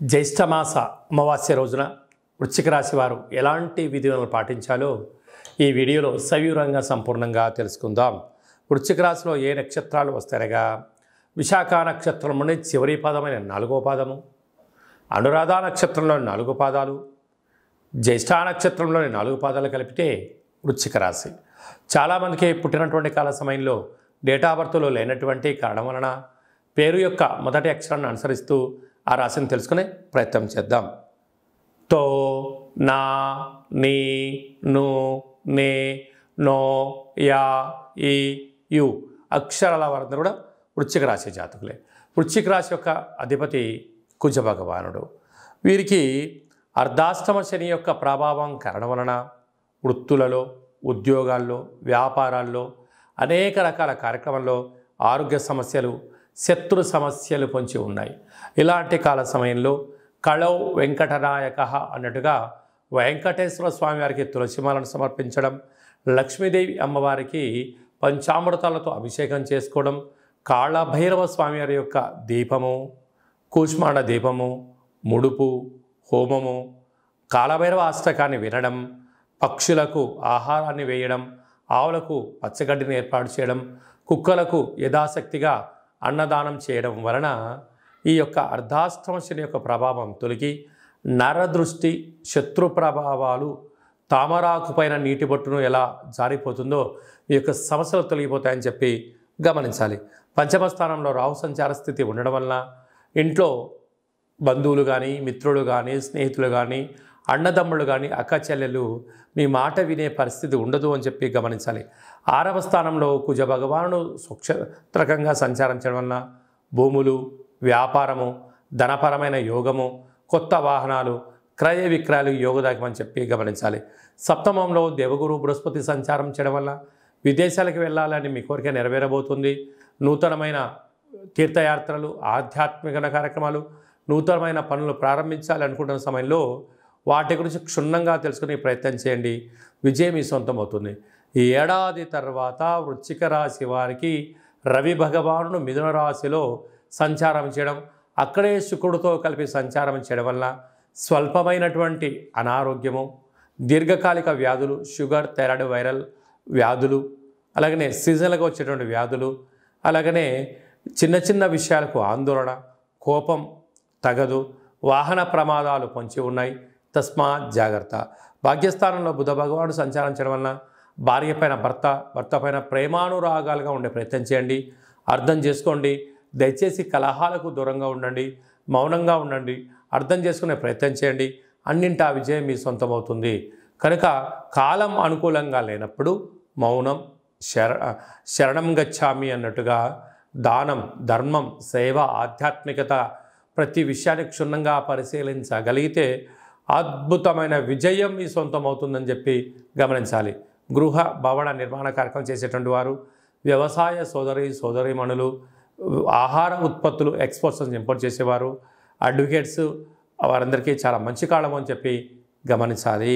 జ్యేష్ఠమాస అమావాస్య రోజున వృశ్చిక రాశి వారు ఎలాంటి విధులను పాటించాలో ఈ వీడియోలో సవివరంగా సంపూర్ణంగా తెలుసుకుందాం. వృశ్చిక రాశిలో ఏ నక్షత్రాలు వస్తాయనగా విశాఖ నక్షత్రంలోని చివరి పాదమైన 4వ పాదము, అనురాధ నక్షత్రంలోని 4 పాదాలు, జ్యేష్ఠ నక్షత్రంలోని 4 పాదాలు కలిపితే వృశ్చిక రాశి. చాలామందికి పుట్టినటువంటి కాల సమయంలో డేటా బర్త్లో లేనటువంటి కారణం వలన పేరు యొక్క మొదటి అక్షరాన్ని అనుసరిస్తూ ఆ రాశిని తెలుసుకునే ప్రయత్నం చేద్దాం. తో, నా, నీ, ను, నే, నో, యా, ఈ, యు అక్షరాల వారందరూ కూడా వృశ్చిక రాశి జాతకులే. వృశ్చిక రాశి యొక్క అధిపతి కుజ భగవానుడు. వీరికి అర్ధాష్టమ శని యొక్క ప్రభావం కారణం వలన వృత్తులలో, ఉద్యోగాల్లో, వ్యాపారాల్లో, అనేక రకాల కార్యక్రమాల్లో ఆరోగ్య సమస్యలు, శత్రు సమస్యలు పొంచి ఉన్నాయి. ఇలాంటి కాల సమయంలో కళౌ వెంకటనాయక అన్నట్టుగా వెంకటేశ్వర స్వామి వారికి తులసిమాలను సమర్పించడం, లక్ష్మీదేవి అమ్మవారికి పంచామృతాలతో అభిషేకం చేసుకోవడం, కాళభైరవ స్వామి వారి యొక్క దీపము, కూష్మాండ దీపము, ముడుపు, హోమము, కాళభైరవ అష్టకాన్ని వినడం, పక్షులకు ఆహారాన్ని వేయడం, ఆవులకు పచ్చగడ్డిని ఏర్పాటు చేయడం, కుక్కలకు యథాశక్తిగా అన్నదానం చేయడం వలన ఈ యొక్క అర్ధాష్టమ శని యొక్క ప్రభావం తొలగి నరదృష్టి, శత్రు ప్రభావాలు, తామరాకు పైన నీటి బొట్టును ఎలా జారిపోతుందో ఈ యొక్క సమస్యలు తొలగిపోతాయని చెప్పి గమనించాలి. పంచమ స్థానంలో రాహు సంచార స్థితి ఉండడం వలన ఇంట్లో బంధువులు కానీ, మిత్రులు కానీ, స్నేహితులు కానీ, అన్నదమ్ముళ్ళు కానీ, అక్క చెల్లెలు మీ మాట వినే పరిస్థితి ఉండదు అని చెప్పి గమనించాలి. 6వ స్థానంలో కుజ భగవానుడు సుక్షేత్రకంగా సంచారం చేయడం వలన భూములు, వ్యాపారము, ధనపరమైన యోగము, కొత్త వాహనాలు, క్రయ విక్రయాలు యోగదాయకమని చెప్పి గమనించాలి. సప్తమంలో దేవగురు బృహస్పతి సంచారం చేయడం వల్ల విదేశాలకు వెళ్ళాలని మీ కోరిక నెరవేరబోతుంది. నూతనమైన తీర్థయాత్రలు, ఆధ్యాత్మిక కార్యక్రమాలు, నూతనమైన పనులు ప్రారంభించాలి అనుకుంటున్న సమయంలో వాటి గురించి క్షుణ్ణంగా తెలుసుకునే ప్రయత్నం చేయండి. విజయం మీ సొంతం అవుతుంది. ఈ ఏడాది తర్వాత వృశ్చిక రాశి వారికి రవి భగవానుడు మిథున రాశిలో సంచారం చేయడం, అక్కడే శుక్రుడితో కలిపి సంచారం చేయడం వల్ల స్వల్పమైనటువంటి అనారోగ్యము, దీర్ఘకాలిక వ్యాధులు, షుగర్, థైరాయిడ్, వైరల్ వ్యాధులు, అలాగనే సీజన్లుగా వచ్చేటువంటి వ్యాధులు, అలాగనే చిన్న చిన్న విషయాలకు ఆందోళన, కోపం తగదు, వాహన ప్రమాదాలు పొంచి ఉన్నాయి. తస్మాత్ జాగ్రత్త. భాగ్యస్థానంలో బుధ భగవానుడు సంచారం చేయడం వలన భార్య పైన భర్త పైన ప్రేమానురాగాలుగా ఉండే ప్రయత్నం చేయండి. అర్థం చేసుకోండి. దయచేసి కలహాలకు దూరంగా ఉండండి, మౌనంగా ఉండండి, అర్థం చేసుకునే ప్రయత్నం చేయండి. అన్నింటా విజయం మీ సొంతమవుతుంది. కనుక కాలం అనుకూలంగా లేనప్పుడు మౌనం, శరణం గచ్చామి అన్నట్టుగా దానం, ధర్మం, సేవ, ఆధ్యాత్మికత ప్రతి విషయాన్ని క్షుణ్ణంగా పరిశీలించగలిగితే అద్భుతమైన విజయం మీ సొంతం అవుతుందని చెప్పి గమనించాలి. గృహ భవన నిర్మాణ కార్యక్రమం చేసేటువంటి వారు, వ్యవసాయ సోదరీమణులు, ఆహార ఉత్పత్తులు ఎక్స్పోర్ట్స్ ఇంపోర్ట్ చేసేవారు, అడ్వకేట్స్ వారందరికీ చాలా మంచి కాలం అని చెప్పి గమనించాలి.